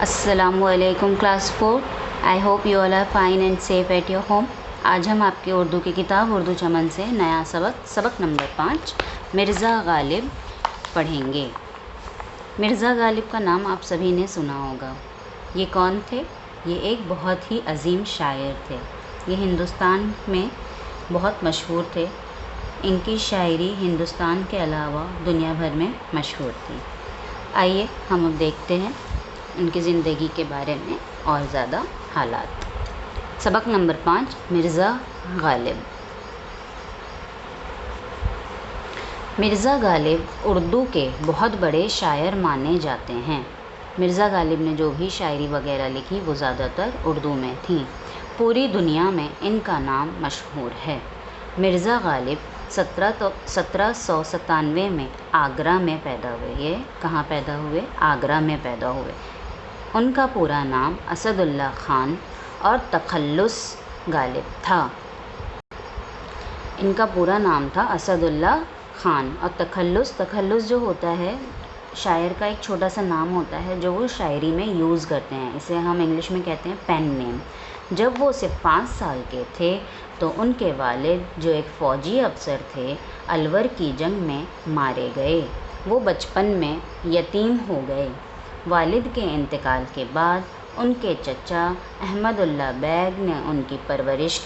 अस्सलामु अलैकुम class 4। I hope you all are fine and safe at your home. आज हम आपकी उर्दू की किताब उर्दू चमन से नया सबक नंबर 5 मिर्ज़ा गालिब पढ़ेंगे। मिर्ज़ा गालिब का नाम आप सभी ने सुना होगा। ये कौन थे? ये एक बहुत ही अजीम शायर थे। ये हिंदुस्तान में बहुत मशहूर थे। इनकी शायरी हिंदुस्तान के अलावा दुनिया भर में मशहूर थी। आइए हम अब देखते हैं उनकी ज़िंदगी के बारे में और ज़्यादा हालात। सबक नंबर 5 मिर्ज़ा गालिब। मिर्ज़ा गालिब उर्दू के बहुत बड़े शायर माने जाते हैं। मिर्ज़ा गालिब ने जो भी शायरी वगैरह लिखी वो ज़्यादातर उर्दू में थी। पूरी दुनिया में इनका नाम मशहूर है। मिर्ज़ा गालिब 1797 में आगरा में पैदा हुए। ये कहाँ पैदा हुए? आगरा में पैदा हुए। उनका पूरा नाम असदुल्ला खान और तखल्लुस गालिब था। इनका पूरा नाम था असदुल्ला खान और तखल्लुस जो होता है शायर का एक छोटा सा नाम होता है जो वो शायरी में यूज़ करते हैं। इसे हम इंग्लिश में कहते हैं पेन नेम। जब वो सिर्फ 5 साल के थे तो उनके वालिद जो एक फ़ौजी अफसर थे अलवर की जंग में मारे गए। वो बचपन में यतीम हो गए। वालिद के इंतकाल के बाद उनके चचा अहमदुल्ला बैग ने उनकी परवरिश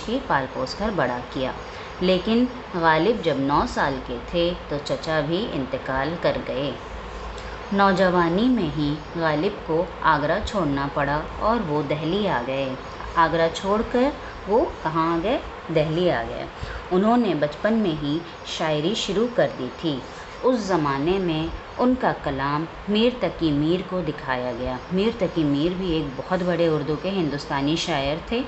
की पाल पोस कर बड़ा किया। लेकिन गालिब जब 9 साल के थे तो चचा भी इंतकाल कर गए। नौजवानी में ही गालिब को आगरा छोड़ना पड़ा और वो दिल्ली आ गए। आगरा छोड़कर वो कहाँ आ गए? दिल्ली आ गए। उन्होंने बचपन में ही शायरी शुरू कर दी थी। उस ज़माने में उनका कलाम मीर तकी मीर को दिखाया गया। मीर तकी मीर भी एक बहुत बड़े उर्दू के हिंदुस्तानी शायर थे।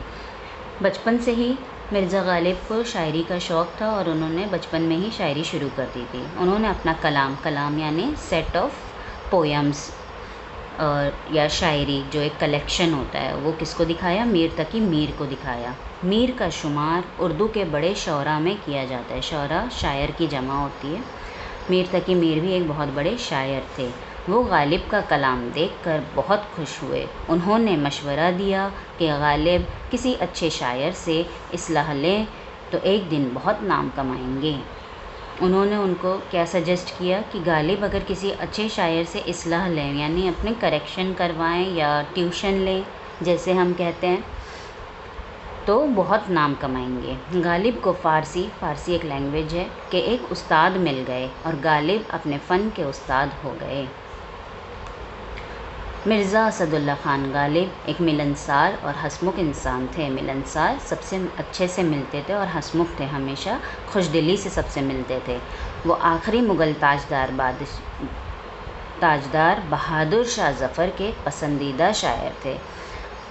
बचपन से ही मिर्ज़ा गालिब को शायरी का शौक़ था और उन्होंने बचपन में ही शायरी शुरू कर दी थी। उन्होंने अपना कलाम यानी सेट ऑफ पोएम्स और या शायरी जो एक कलेक्शन होता है वो किसको दिखाया? मीर तकी मीर को दिखाया। मीर का शुमार उर्दू के बड़े शौरा में किया जाता है। शौरा शायर की जमा होती है। मीर तकी मीर भी एक बहुत बड़े शायर थे। वो गालिब का कलाम देखकर बहुत खुश हुए। उन्होंने मशवरा दिया कि गालिब किसी अच्छे शायर से इस्लाह लें तो एक दिन बहुत नाम कमाएंगे। उन्होंने उनको क्या सजेस्ट किया कि गालिब अगर किसी अच्छे शायर से इस्लाह लें यानी अपने करेक्शन करवाएं या ट्यूशन लें जैसे हम कहते हैं तो बहुत नाम कमाएंगे। गालिब को फ़ारसी एक लैंग्वेज है कि एक उस्ताद मिल गए और गालिब अपने फ़न के उस्ताद हो गए। मिर्ज़ा असदुल्ला खान गालिब एक मिलनसार और हंसमुख इंसान थे। मिलनसार सबसे अच्छे से मिलते थे और हंसमुख थे, हमेशा खुशदिली से सबसे मिलते थे। वो आखिरी मुग़ल ताजदार बहादुर शाह ज़फ़र के पसंदीदा शायर थे।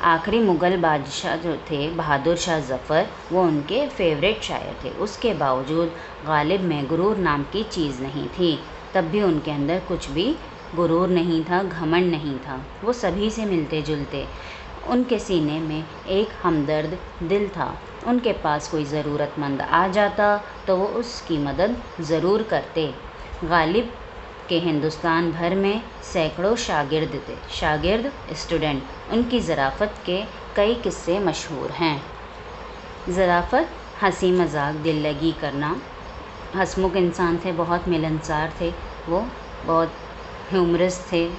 आखिरी मुग़ल बादशाह जो थे बहादुर शाह ज़फ़र वो उनके फेवरेट शायर थे। उसके बावजूद गालिब में गुरूर नाम की चीज़ नहीं थी। तब भी उनके अंदर कुछ भी गुरूर नहीं था, घमंड नहीं था। वो सभी से मिलते जुलते। उनके सीने में एक हमदर्द दिल था। उनके पास कोई ज़रूरतमंद आ जाता तो वो उसकी मदद ज़रूर करते। गालिब के हिंदुस्तान भर में सैकड़ों शागिर्द स्टूडेंट। उनकी ज़राफ़त के कई किस्से मशहूर हैं। ज़राफ़त हंसी मजाक, दिल लगी करना। हंसमुख इंसान थे, बहुत मिलनसार थे, वो बहुत ह्यूमरस थे,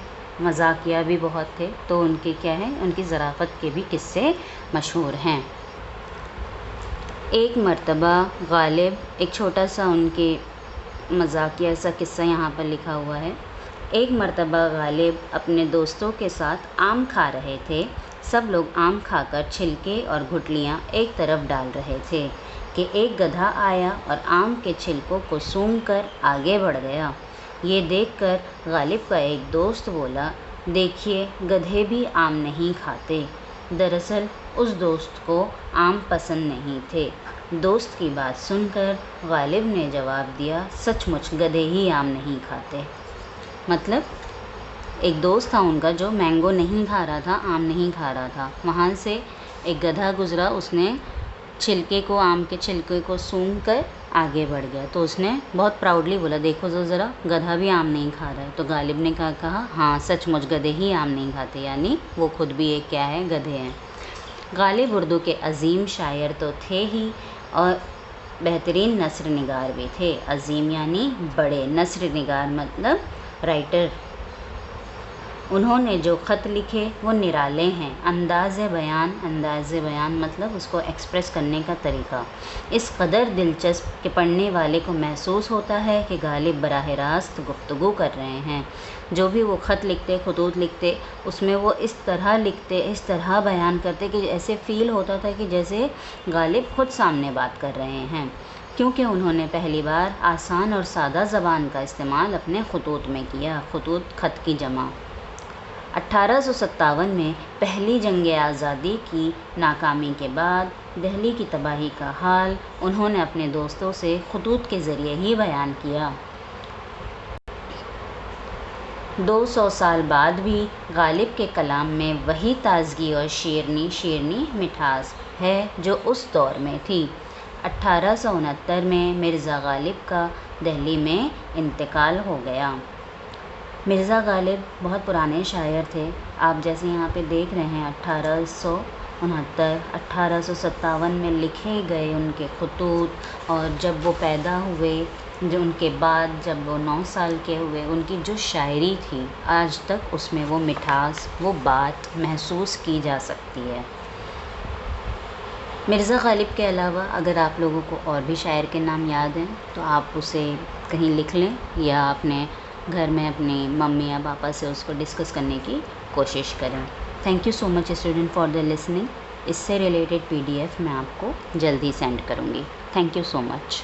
मजाकिया भी बहुत थे। तो उनके क्या है, उनकी ज़राफ़त के भी किस्से मशहूर हैं। एक मर्तबा गालिब एक छोटा सा उनके मजाकिया सा किस्सा यहाँ पर लिखा हुआ है। एक मर्तबा गालिब अपने दोस्तों के साथ आम खा रहे थे। सब लोग आम खाकर छिलके और गुठलियाँ एक तरफ डाल रहे थे कि एक गधा आया और आम के छिलकों को सूंघकर आगे बढ़ गया। ये देखकर गालिब का एक दोस्त बोला, देखिए गधे भी आम नहीं खाते। दरअसल उस दोस्त को आम पसंद नहीं थे। दोस्त की बात सुनकर गालिब ने जवाब दिया, सचमुच गधे ही आम नहीं खाते। मतलब एक दोस्त था उनका जो मैंगो नहीं खा रहा था, आम नहीं खा रहा था। वहाँ से एक गधा गुज़रा, उसने आम के छिलके को सूंघकर آگے بڑھ گیا تو اس نے بہت پراؤڈلی بولا دیکھو ذرا گدھا بھی آم نہیں کھا رہا ہے. تو غالب نے کہا ہاں سچ مچ گدھے ہی آم نہیں کھاتے، یعنی وہ خود بھی ایک کیا ہے، گدھے ہیں. غالب اردو کے عظیم شاعر تو تھے ہی اور بہترین نثر نگار بھی تھے. عظیم یعنی بڑے، نثر نگار مطلب رائٹر. انہوں نے جو خط لکھے وہ نرالے ہیں. انداز بیان مطلب اس کو ایکسپریس کرنے کا طریقہ اس قدر دلچسپ کہ پڑھنے والے کو محسوس ہوتا ہے کہ غالب براہ راست گفتگو کر رہے ہیں. جو بھی وہ خط لکھتے، خطوط لکھتے، اس میں وہ اس طرح لکھتے، اس طرح بیان کرتے کہ ایسے فیل ہوتا تھا کہ جیسے غالب خود سامنے بات کر رہے ہیں، کیونکہ انہوں نے پہلی بار آسان اور سادہ زبان کا استعمال اپنے خطوط میں کیا. خط کی جمع. 1857 میں پہلی جنگ آزادی کی ناکامی کے بعد دہلی کی تباہی کا حال انہوں نے اپنے دوستوں سے خطوط کے ذریعے ہی بیان کیا. 200 سال بعد بھی غالب کے کلام میں وہی تازگی اور شیرنی مٹھاس ہے جو اس دور میں تھی. 1869 میں مرزا غالب کا دہلی میں انتقال ہو گیا. مرزا غالب بہت پرانے شاعر تھے. آپ جیسے یہاں پہ دیکھ رہے ہیں 1869 1857 میں لکھے گئے ان کے خطوط، اور جب وہ پیدا ہوئے، جو ان کے بعد جب وہ 9 سال کے ہوئے، ان کی جو شاعری تھی آج تک اس میں وہ مٹھاس، وہ بات محسوس کی جا سکتی ہے. مرزا غالب کے علاوہ اگر آپ لوگوں کو اور بھی شاعر کے نام یاد ہیں تو آپ اسے کہیں لکھ لیں یا اپنے گھر میں اپنی ممی یا پاپا سے اس کو ڈسکس کرنے کی کوشش کریں. Thank you so much student for the listening. اس سے ریلیٹڈ PDF میں آپ کو جلدی سینڈ کروں گی. Thank you so much.